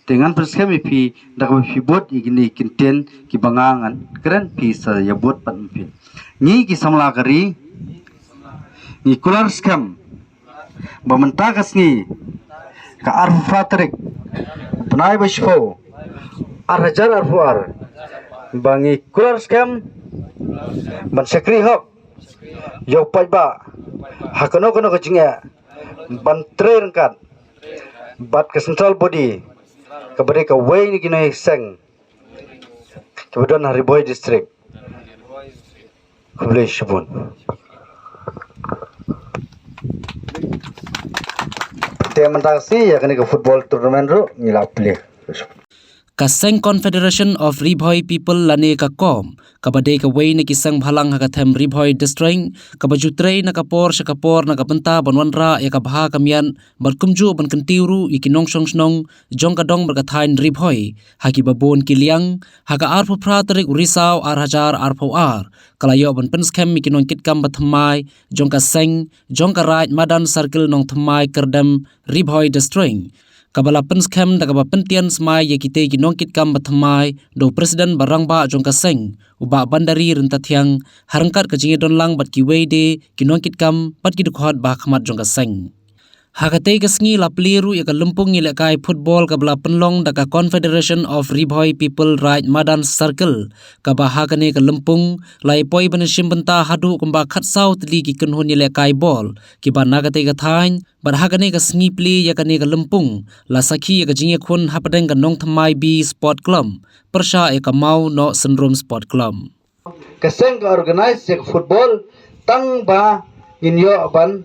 dengan perskemi pi dak pi bot igini kinten ki bangangan keren pi sa ya bot pan pi ni ki samla kari ni kular skam bamentakas ni ka arfu fatrik penai bashfo arhajar arfuar bangi kular skam ban sakri hok yok pai ba hakono kono kecingnya ban train kan bat ke central body kabari ka way ni kinai seng kemudian Hariboy district kublai shibun dia mentasi ya kini ke football tournament ru ngilap play Kaseng Confederation of Ribhoi People lane ka kom kabade ka way na kisang bhalang hakatem Ribhoi district kabajutrei na kapor sa kapor na kapenta banwanra ya kabha kamian barkumju ban kantiuru ikinong song jong kadong berkatain Ribhoi haki babon kiliang haka arpo pratrik urisau arhajar arpo kalayo ban penskem ikinong kitkam bathamai jong kaseng jong karaj madan circle nong thamai kerdam Ribhoi district kabala penskem da kaba pentian smai ye kite ginongkit kam bathamai do presiden barangba jongka seng uba bandari rentathiang harangkat kajinge donlang bat kiwei de ginongkit kam pat gidukhot ba khamat jongka seng hakate kasngi lapliru ya kalumpung ilekai football kabla penlong da ka Confederation of Ribhoi People Right Madan Circle kaba hakane kalumpung lai poi banishim benta hadu kumba khat south li ki kunhun ilekai ball kiba nagate ka thain bar hakane kasngi pli ya kane kalumpung la sakhi ya kajinge khun hapadeng ka nong thamai b sport club persha ya kamau no syndrome sport club kaseng ka organize ya football tang ba inyo ban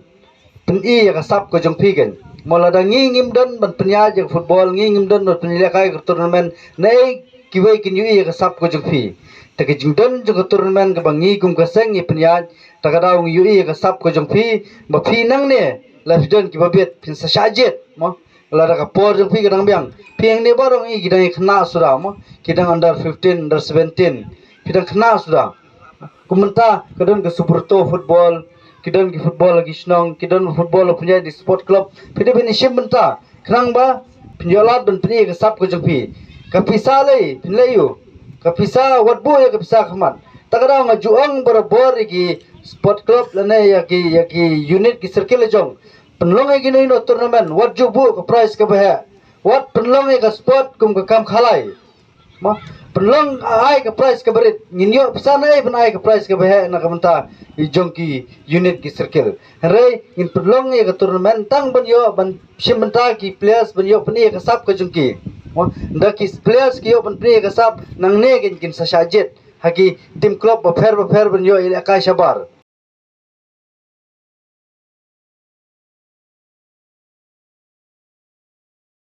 peni ya kasap ko jong pigen molada ngingim dan ban penya je football ngingim dan ban penya kai tournament nei kiwei kin yu ya kasap ko jong pi take jingdon jong tournament ka bangi kum kaseng ni penya takadaw yu ya kasap ko jong pi ba pi nang ne lafden ki babet pin sa shajet mo lada ka por jong pi kadang biang piang ne barong i gidang khna sura mo kidang under 15 under 17 kidang khna sura kumenta kadon ka superto football kidan ki football lagi senang kidan football punya di sport club pide bini sim benta kerang ba pinjolat ben pini ke sap ko jengpi kapisa lei pinlayu kapisa watbu ya kapisa khamat takada ngajuang barabor ki sport club lane ya ki unit ki circle jong penlong gi no tournament wat jubu ka prize ka bah wat penlong ka sport kum ka kam khalai ma penlong ai ka prize ka berit nginyo pesana ai ben ai ka prize ka bah na kamenta ijong ki unit ki circle re in penlong ka tournament tang ban yo ban simenta ki players ban yo pani ka sap ka jongki nda ki players ki yo ban pani ka sap nang ne kin sa shajet haki tim club ba fer ban yo ila ka shabar